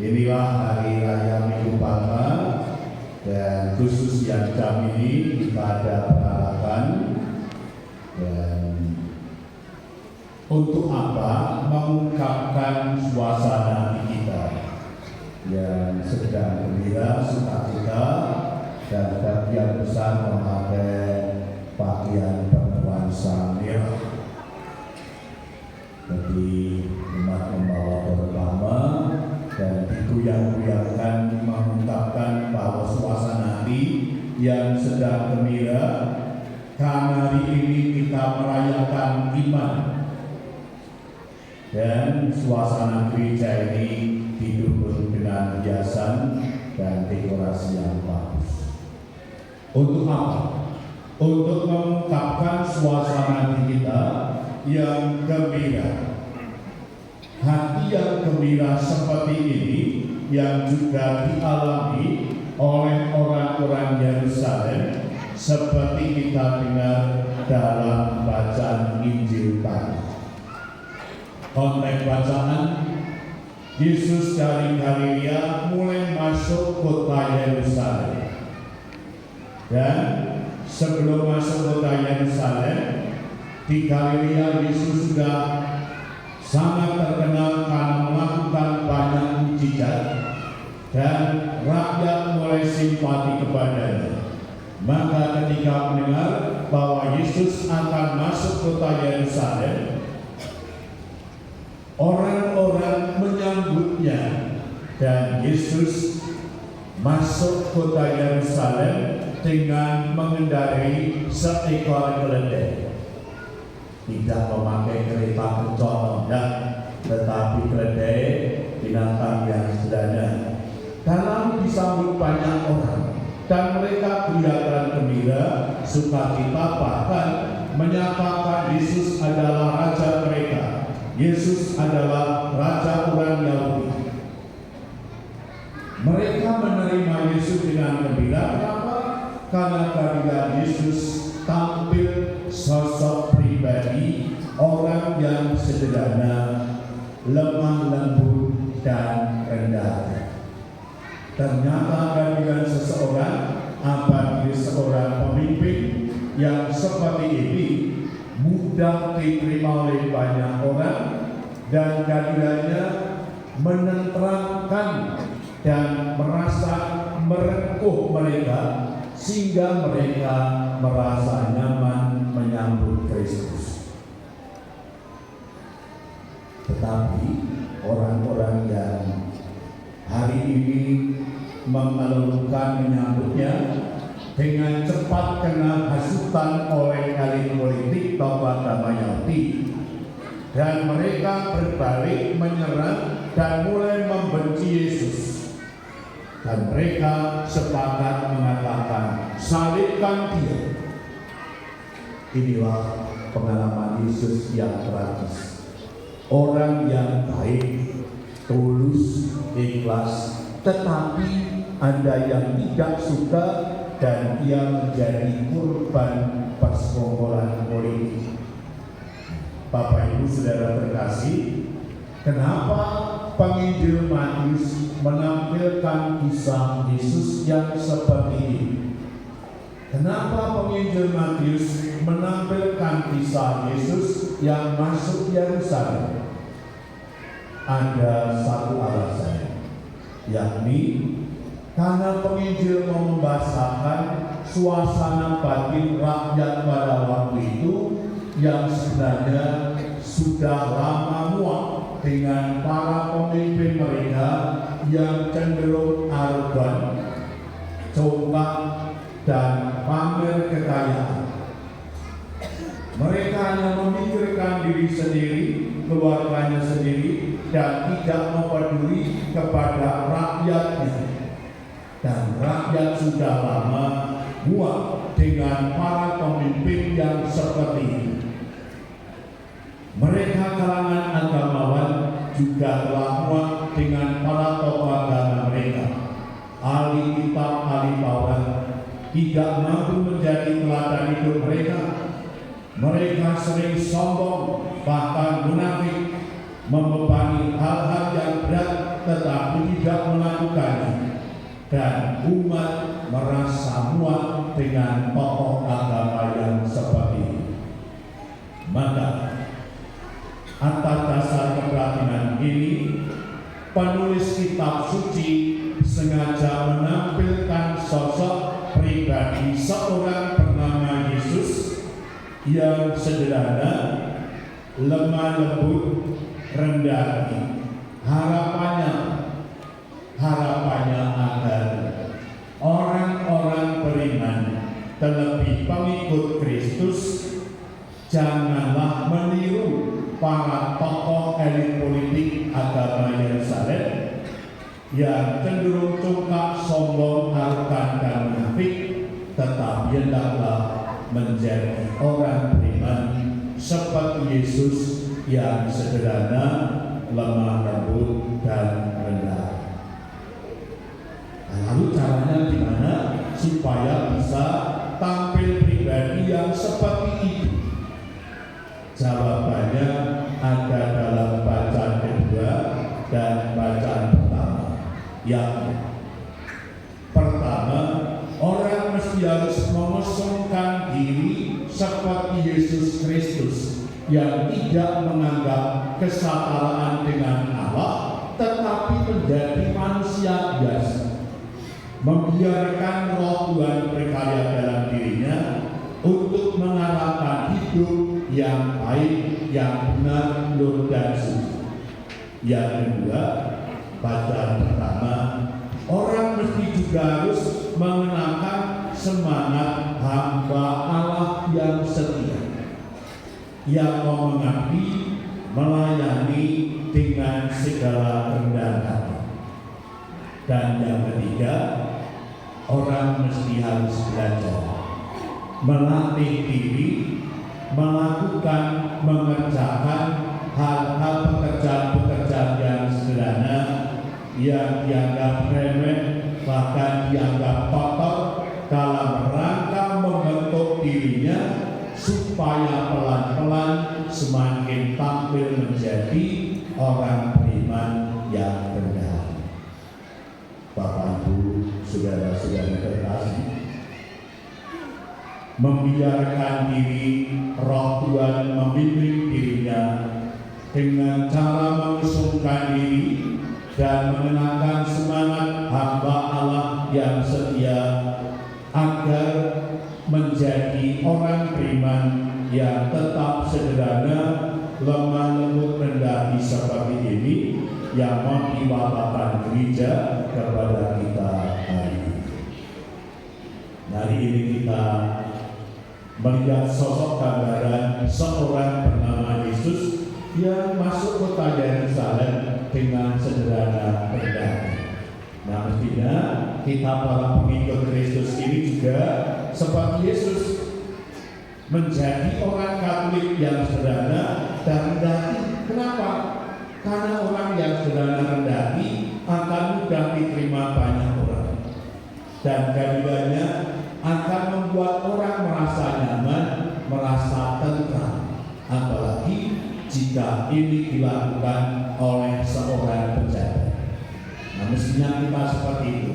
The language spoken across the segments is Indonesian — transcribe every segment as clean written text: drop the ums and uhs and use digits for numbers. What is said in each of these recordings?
Inilah hari raya Minggu Palma, dan khusus yang jam ini kita ada peralatan. Dan untuk apa? Mengungkapkan suasana kita yang sedang gembira, sukacita, dan bagian besar memakai pakaian bernuansa merah. Jadi umat membawa bersama dan digoyang-goyangkan mengungkapkan bahwa suasana hati yang sedang gembira karena hari ini kita merayakan iman, dan suasana gereja ini didukung dengan hiasan dan dekorasi yang bagus. Untuk apa? Untuk mengungkapkan suasana hati kita yang gembira. Hati yang gembira seperti ini yang juga dialami oleh orang-orang Yerusalem seperti kita dengar dalam bacaan Injil tadi. Konteks bacaan, Yesus dari Galilea mulai masuk kota Yerusalem. Dan sebelum masuk kota Yerusalem, di Galilea Yesus sudah sangat terkenal karena melakukan banyak mukjizat dan rakyat mulai simpati kepadanya. Maka ketika mendengar bahwa Yesus akan masuk kota Yerusalem, orang-orang menyambutnya, dan Yesus masuk kota Yerusalem dengan mengendarai seekor keledai. Tidak memakai kereta kencana, tetapi keledai, binatang yang sederhana. Dalam disambut banyak orang, dan mereka kelihatan gembira, sukacita, bahkan menyatakan Yesus adalah raja mereka. Yesus adalah raja orang Yahudi. Mereka menerima Yesus dengan gembira. Kenapa? Karena kehadiran Yesus tampil sosok pribadi, orang yang sederhana, lemah lembut, dan rendah. Ternyata kehadiran seseorang, apalagi seorang pemimpin yang seperti ini, mudah diterima oleh banyak orang, dan kehadirannya menenteramkan dan merasa merengkuh mereka, sehingga mereka merasa nyaman menyambut Kristus. Tetapi orang-orang yang hari ini mengeluhkan menyambutnya dengan cepat kena hasutan oleh elit politik tokoh agama Yahudi, dan mereka berbalik menyerang dan mulai membenci Yesus. Dan mereka sepakat mengatakan, salibkan dia. Inilah pengalaman Yesus yang tragis. Orang yang baik, tulus, ikhlas, tetapi ada yang tidak suka dan ia menjadi korban persekongkolan politik. Bapak Ibu Saudara terkasih, kenapa penginjil Matius menampilkan kisah Yesus yang seperti ini? Kenapa penginjil Matius menampilkan kisah Yesus yang masuk Yerusalem? Ada satu alasan, yakni karena penginjil mau membahasakan suasana batin rakyat pada waktu itu yang sebenarnya sudah lama muak dengan para pemimpin mereka yang cenderung arogan, congkak, dan pamer kekayaan. Mereka hanya memikirkan diri sendiri, keluarganya sendiri, dan tidak mempeduli kepada rakyatnya. Dan rakyat sudah lama muak dengan para pemimpin yang seperti ini. Mereka kalangan agamawan juga telah muak dengan para tokoh agama mereka. Ahli kitab, ahli Taurat tidak mampu menjadi teladan hidup mereka. Mereka sering sombong, bahkan munafik, membebani hal-hal yang berat, tetapi tidak melakukannya, dan umat merasa muak dengan tokoh agama yang seperti itu. Maka atas dasar keprihatinan ini, penulis kitab suci sengaja menampilkan sosok pribadi seorang bernama Yesus yang sederhana, lemah lembut, rendah hati. Harapannya agar orang-orang beriman, terlebih pengikut Kristus, janganlah meniru para tokoh elit politik agama Yerusalem yang cenderung congkak, sombong, arogan, dan munafik, tetapi hendaklah menjadi orang beriman seperti Yesus yang sederhana, lemah lembut, dan rendah. Lalu caranya gimana supaya bisa tampil pribadi yang seperti itu? Jawabannya ada dalam bacaan kedua dan bacaan pertama. Yang pertama, orang mesti harus mengosongkan diri seperti Yesus Kristus yang tidak menganggap kesetaraan dengan Allah, tetapi menjadi manusia biasa, membiarkan Roh Tuhan berkarya dalam dirinya untuk mengarahkan hidup yang baik, yang benar, lurus, dan suci. Yang kedua, bacaan pertama, orang mesti juga harus mengenakan semangat hamba Allah yang setia, yang mau mengabdi, melayani dengan segala rendah hati. Dan yang ketiga, orang mesti harus belajar melatih diri, melakukan, mengerjakan hal-hal pekerjaan-pekerjaan yang sederhana, yang dianggap remeh, bahkan dianggap kotor, dalam rangka membentuk dirinya supaya pelan-pelan semakin tampil menjadi orang beriman yang benar. Bapak Ibu, saudara-saudara terkasih, membiarkan diri Roh Tuhan membimbing dirinya dengan cara mengusungkan diri dan mengenakan semangat hamba Allah yang setia agar menjadi orang beriman yang tetap sederhana, lemah lembut, rendah hati seperti ini yang mau diwakilkan gereja kepada kita hari ini. Hari ini kita melihat sosok gambaran seorang bernama Yesus yang masuk kota Yerusalem dengan sederhana rendah. Nah, mestinya kita para pengikut Kristus ini juga seperti Yesus, menjadi orang Katolik yang sederhana dan rendah hati. Kenapa? Karena orang yang sederhana rendah hati akan mudah diterima banyak orang, dan keduanya akan membuat orang merasa nyaman, merasa tentram, apalagi jika ini dilakukan oleh seorang pejabat. Nah, mestinya kita seperti itu.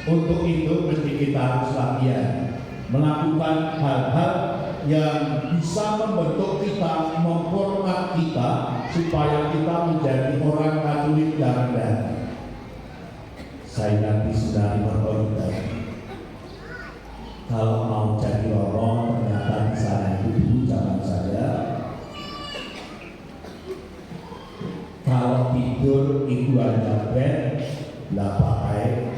Untuk itu mesti kita harus latihan melakukan hal-hal yang bisa membentuk kita, memformat kita supaya kita menjadi orang Katolik yang rendah. Saya nanti sudah berkoordinasi. Kalau mau jadi lorong, ternyata di sana itu dulu zaman saya. Kalau tidur itu hanya bed, lah pakai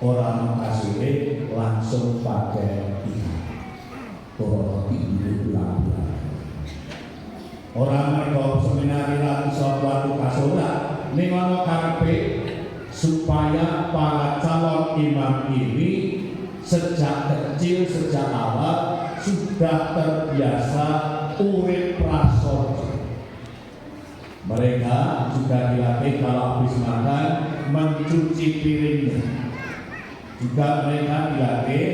orang kasih langsung pakai ikan. Orang tidur pulang-pulang. Orang mereka seminari lagi suatu kasola, nengono karepe supaya para calon imam ini sejak kecil, sejak awal sudah terbiasa urip prasojo. Mereka juga dilatih kalau habis makan mencuci piringnya. Juga mereka dilatih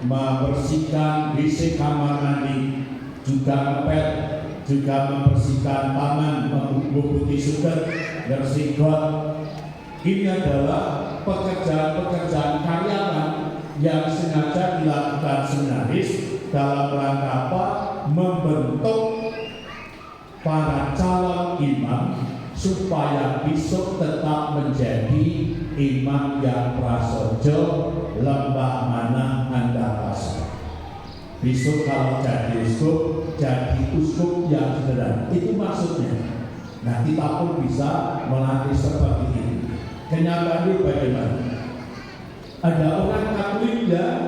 membersihkan WC kamar mandi, juga ngepel, juga membersihkan taman, membubuti sugar, bersih got, Ini adalah pekerjaan-pekerjaan karyawan yang sengaja dilakukan seminaris dalam rangka apa? Membentuk para calon imam supaya besok tetap menjadi imam yang prasojo lembah mana Anda pasang. Besok kalau jadi uskup yang sederhana. Itu maksudnya. Nah, kita pun bisa melatih seperti ini. Kenyataannya bagaimana? Ada orang Katolik yang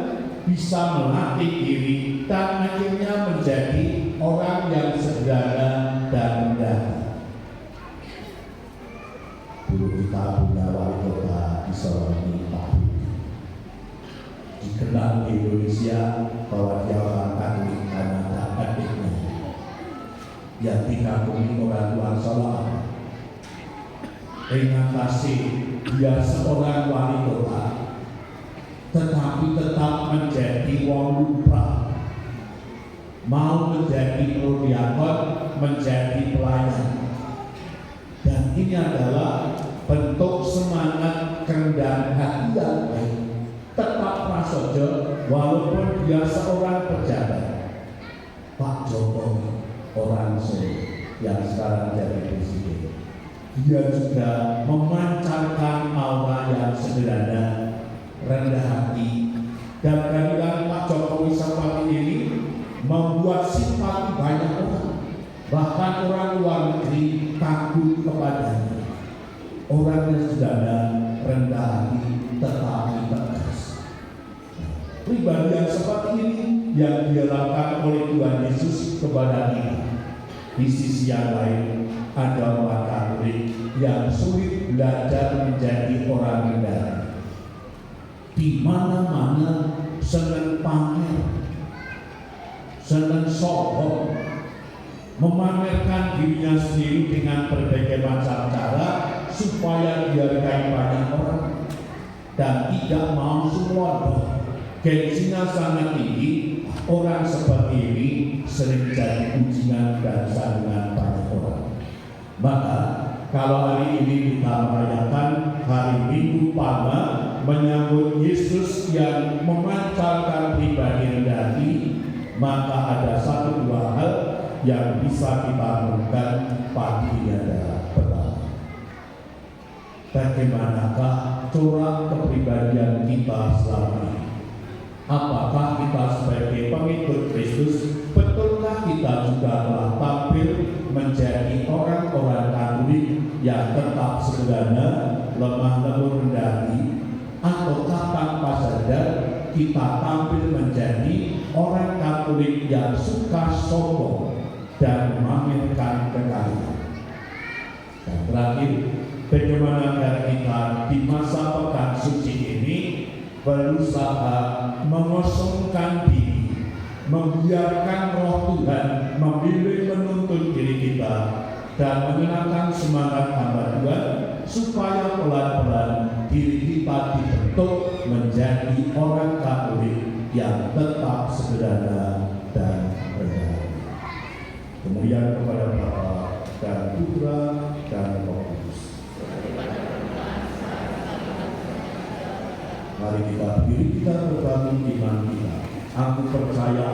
bisa melatih diri dan akhirnya menjadi orang yang sederhana dan rendah. Dulu kita punya wali kota di Solo ini, Pak Budi. Dikenal di Indonesia bahwa dia orang Katolik karena ada adiknya yang dikagumi orang luar Solo. Terima kasih, dia seorang wali kota, tetapi tetap menjadi wong lumrah, mau menjadi prodiakon, menjadi pelayan. Dan ini adalah bentuk semangat kerendahan hati yang baik. Tetap prasojo walaupun dia seorang pejabat. Pak Jokowi, orang Solo yang sekarang jadi presiden, dia juga memancarkan aura yang sederhana, rendah hati, dan kehadiran Pak Jokowi seperti ini membuat simpati banyak orang, bahkan orang luar negeri takut kepadanya. Orang yang sederhana, rendah hati, tetapi tegas. Pribadi yang seperti ini yang dilakukan oleh Tuhan Yesus kepada kita. Di sisi yang lain, ada orang Katolik yang sulit belajar menjadi orang rendah. Di mana-mana senang pamer, senang sombong, memamerkan dirinya sendiri dengan berbagai macam cara supaya dihargai banyak orang dan tidak mau sembrono. Gengsinya sangat tinggi. Orang seperti ini sering jadi ujian dan sandungan banyak orang. Maka kalau hari ini kita merayakan hari Minggu Palma menyambut Yesus yang memancarkan pribadi rendah hati, maka ada satu dua hal yang bisa kita lakukan pagi ini adalah pertama, bagaimanakah corak kepribadian kita selama ini? Apakah kita sebagai pengikut Kristus, betulkah kita juga telah tampil menjadi orang-orang Katolik yang tetap sederhana, lemah lembut, rendah hati, ataukah tanpa sadar kita tampil menjadi orang Katolik yang suka sombong dan memamerkan kekayaan? Dan terakhir, bagaimana agar kita di masa pekan suci ini berusaha mengosongkan diri, membiarkan Roh Tuhan membimbing menuntun diri kita dan menyenangkan semangat hamba Tuhan, supaya pelan-pelan diri kita dibentuk menjadi orang Katolik yang tetap sederhana dan rendah. Kemudian kepada Bapa dan Putra dan Roh Kudus. Mari kita berdiri, kita berbangun iman kita. Aku percaya